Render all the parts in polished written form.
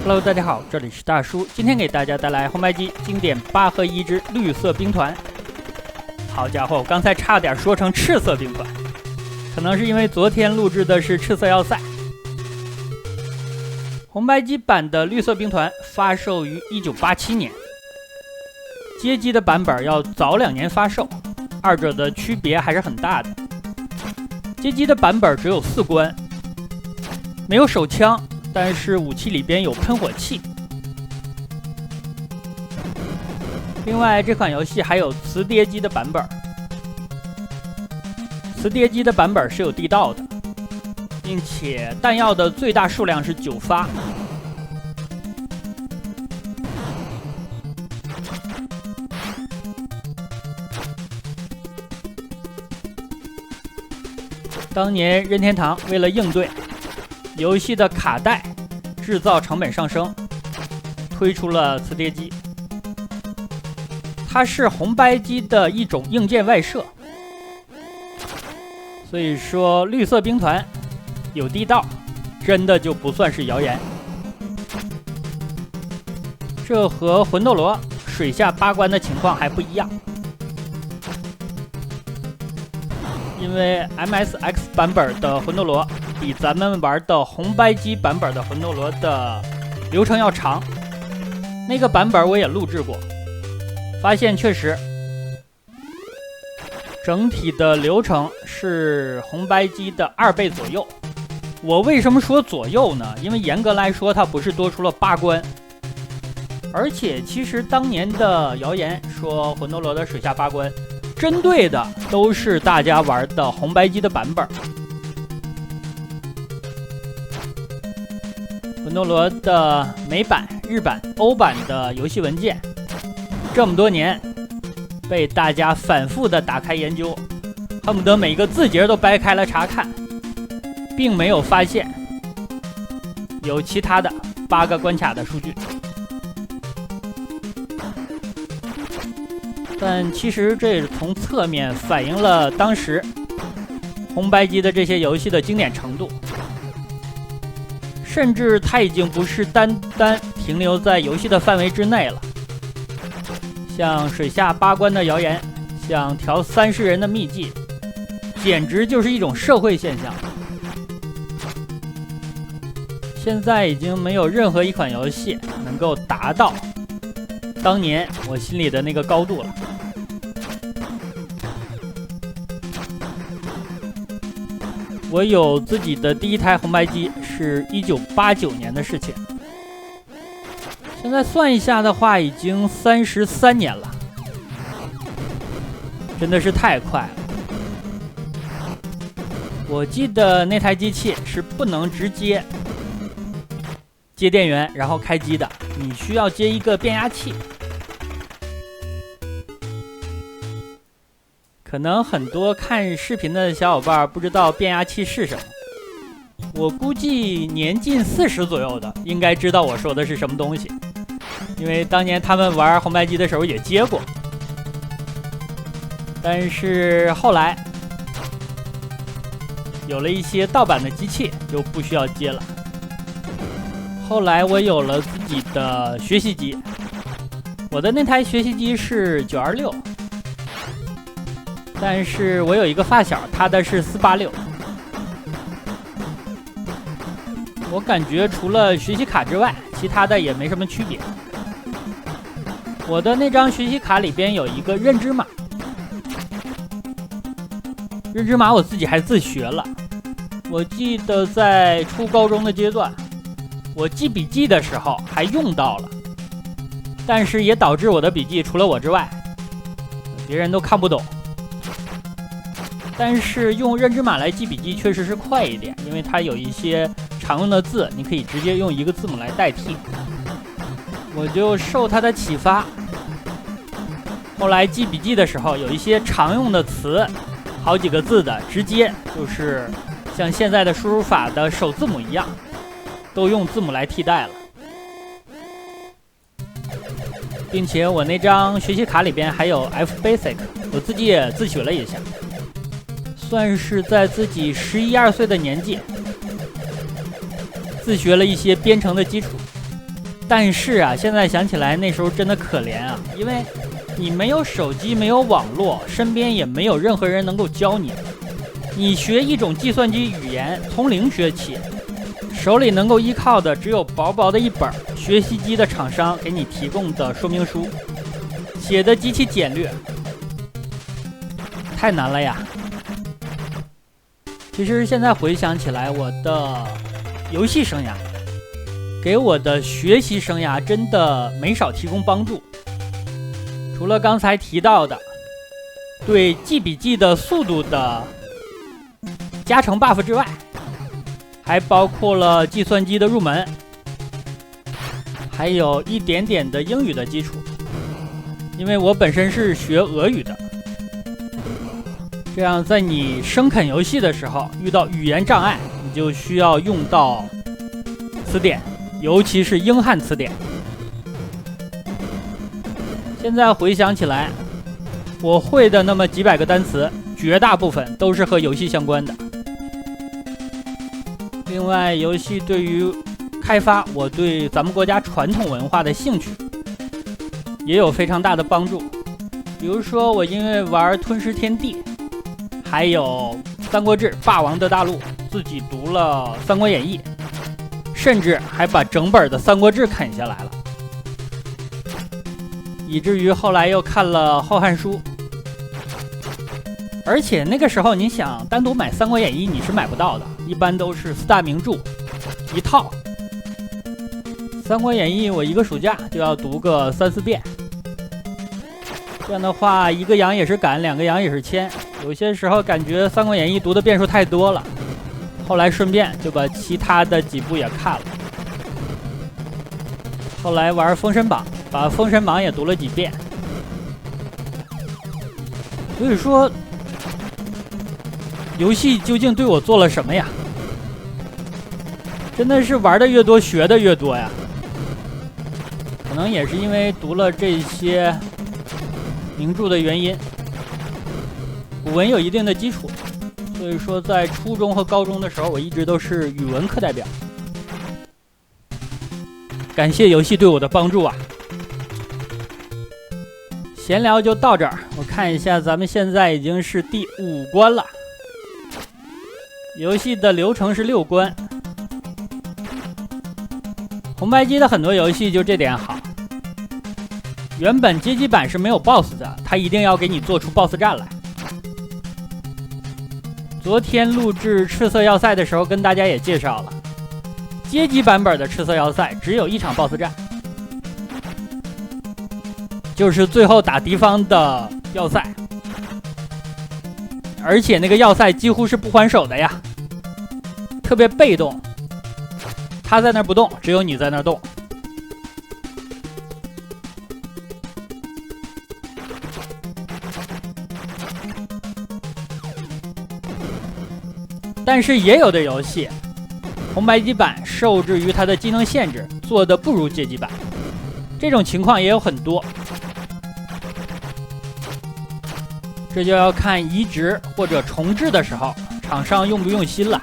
Hello， 大家好，这里是大叔，今天给大家带来红白机经典8合1之绿色兵团。好家伙，我刚才差点说成赤色兵团，可能是因为昨天录制的是赤色要塞。红白机版的绿色兵团发售于1987年，街机的版本要早2年发售，二者的区别还是很大的。街机的版本只有4关，没有手枪，但是武器里边有喷火器。另外，这款游戏还有磁碟机的版本，磁碟机的版本是有地道的，并且弹药的最大数量是9发。当年任天堂为了应对游戏的卡带制造成本上升，推出了磁碟机。它是红白机的一种硬件外设，所以说绿色兵团有地道，真的就不算是谣言。这和魂斗罗水下8关的情况还不一样，因为 MSX 版本的魂斗罗比咱们玩的红白机版本的魂斗罗的流程要长，那个版本我也录制过，发现确实整体的流程是红白机的2倍左右。我为什么说左右呢？因为严格来说它不是多出了8关，而且其实当年的谣言说魂斗罗的水下8关针对的都是大家玩的红白机的版本。魂斗罗的美版、日版、欧版的游戏文件，这么多年被大家反复的打开研究，恨不得每个字节都掰开了查看，并没有发现有其他的8个关卡的数据。但其实这也从侧面反映了当时红白机的这些游戏的经典程度，甚至它已经不是单单停留在游戏的范围之内了。像水下8关的谣言，像调30人的秘技，简直就是一种社会现象。现在已经没有任何一款游戏能够达到当年我心里的那个高度了。我有自己的第一台红白机是1989年的事情，现在算一下的话已经33年了，真的是太快了。我记得那台机器是不能直接接电源然后开机的，你需要接一个变压器。可能很多看视频的小伙伴不知道变压器是什么，我估计年近40左右的应该知道我说的是什么东西，因为当年他们玩红白机的时候也接过。但是后来有了一些盗版的机器就不需要接了。后来我有了自己的学习机，我的那台学习机是926，但是我有一个发小，他的是486。我感觉除了学习卡之外，其他的也没什么区别。我的那张学习卡里边有一个认知码，认知码我自己还自学了。我记得在初高中的阶段，我记笔记的时候还用到了，但是也导致我的笔记除了我之外，别人都看不懂。但是用认知码来记笔记确实是快一点，因为它有一些常用的字，你可以直接用一个字母来代替。我就受它的启发，后来记笔记的时候有一些常用的词，好几个字的，直接就是像现在的输入法的首字母一样，都用字母来替代了。并且我那张学习卡里边还有 FBasic， 我自己也自学了一下，算是在自己11、12岁的年纪自学了一些编程的基础。但是啊，现在想起来那时候真的可怜啊，因为你没有手机，没有网络，身边也没有任何人能够教你。你学一种计算机语言，从零学起，手里能够依靠的只有薄薄的一本学习机的厂商给你提供的说明书，写的极其简略，太难了呀。其实现在回想起来，我的游戏生涯给我的学习生涯真的没少提供帮助。除了刚才提到的对记笔记的速度的加成 buff 之外，还包括了计算机的入门，还有一点点的英语的基础，因为我本身是学俄语的，这样在你生啃游戏的时候遇到语言障碍，你就需要用到词典，尤其是英汉词典。现在回想起来，我会的那么几百个单词，绝大部分都是和游戏相关的。另外，游戏对于开发我对咱们国家传统文化的兴趣也有非常大的帮助。比如说，我因为玩《吞食天地》还有《三国志》《霸王的大陆》，自己读了《三国演义》，甚至还把整本的《三国志》啃下来了，以至于后来又看了《后汉书》。而且那个时候你想单独买《三国演义》你是买不到的，一般都是四大名著一套。《三国演义》我一个暑假就要读个3-4遍，这样的话一个羊也是赶，两个羊也是牵。有些时候感觉《三国演义》读的遍数太多了，后来顺便就把其他的几部也看了。后来玩《封神榜》，把《封神榜》也读了几遍。所以说，游戏究竟对我做了什么呀？真的是玩的越多，学的越多呀。可能也是因为读了这些名著的原因，古文有一定的基础，所以说在初中和高中的时候，我一直都是语文课代表。感谢游戏对我的帮助啊！闲聊就到这儿，我看一下，咱们现在已经是第5关了。游戏的流程是6关。红白机的很多游戏就这点好，原本街机版是没有 BOSS 的，它一定要给你做出 BOSS 战来。昨天录制赤色要塞的时候跟大家也介绍了，街机版本的赤色要塞只有一场 BOSS 战，就是最后打敌方的要塞，而且那个要塞几乎是不还手的呀，特别被动，他在那儿不动，只有你在那儿动。但是也有的游戏，红白机版受制于它的机能限制，做的不如街机版，这种情况也有很多。这就要看移植或者重置的时候，厂商用不用心了。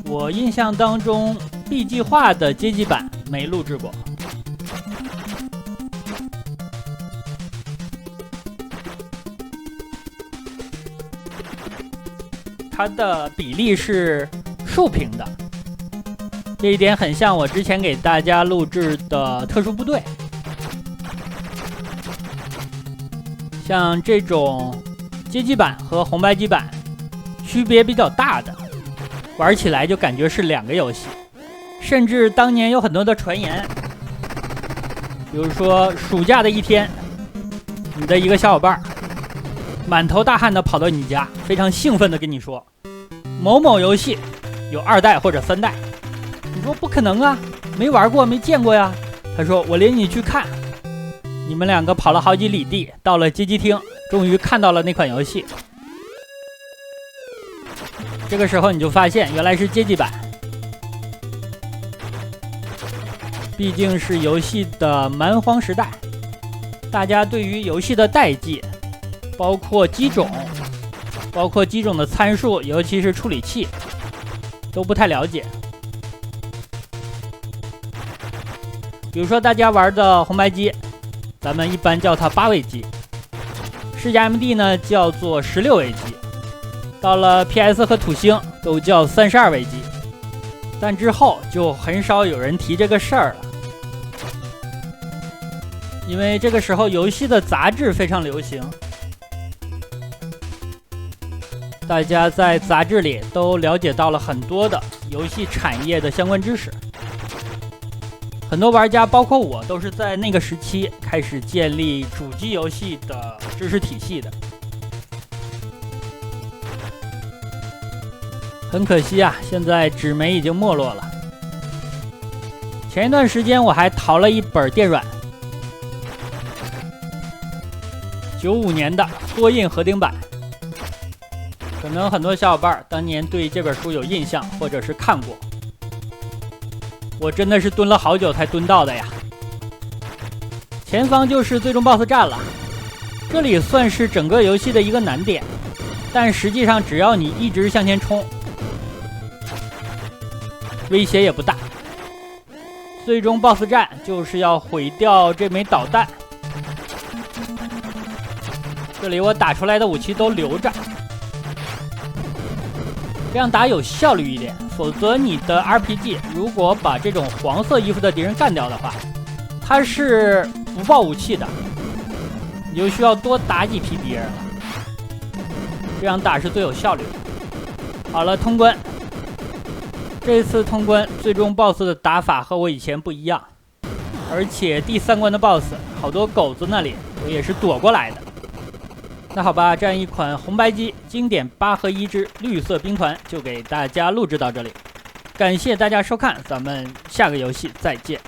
我印象当中 B 计划的街机版没录制过。它的比例是竖屏的，这一点很像我之前给大家录制的特殊部队。像这种街机版和红白机版区别比较大的，玩起来就感觉是2个游戏。甚至当年有很多的传言，比如说暑假的一天，你的一个小伙伴满头大汗的跑到你家，非常兴奋的跟你说某某游戏有2代或者3代。你说不可能啊，没玩过没见过呀。他说我领你去看。你们2个跑了好几里地，到了街机厅，终于看到了那款游戏。这个时候你就发现原来是街机版，毕竟是游戏的蛮荒时代，大家对于游戏的代际，包括机种的参数，尤其是处理器，都不太了解。比如说大家玩的红白机，咱们一般叫它8位机，世嘉 MD 呢叫做16位机，到了 PS 和土星都叫32位机，但之后就很少有人提这个事儿了，因为这个时候游戏的杂志非常流行，大家在杂志里都了解到了很多的游戏产业的相关知识。很多玩家，包括我，都是在那个时期开始建立主机游戏的知识体系的。很可惜啊，现在纸媒已经没落了。前一段时间我还淘了一本电软，95年的缩印合订版。可能很多小伙伴当年对这本书有印象，或者是看过。我真的是蹲了好久才蹲到的呀。前方就是最终 BOSS 战了，这里算是整个游戏的一个难点，但实际上只要你一直向前冲，威胁也不大。最终 BOSS 战就是要毁掉这枚导弹，这里我打出来的武器都留着，这样打有效率一点，否则你的 RPG 如果把这种黄色衣服的敌人干掉的话，它是不爆武器的，你就需要多打几批敌人了，这样打是最有效率的。好了，通关。这次通关最终 BOSS 的打法和我以前不一样，而且第3关的 BOSS 好多狗子那里我也是躲过来的。那好吧，这样一款红白机经典8合1之绿色兵团就给大家录制到这里，感谢大家收看，咱们下个游戏再见。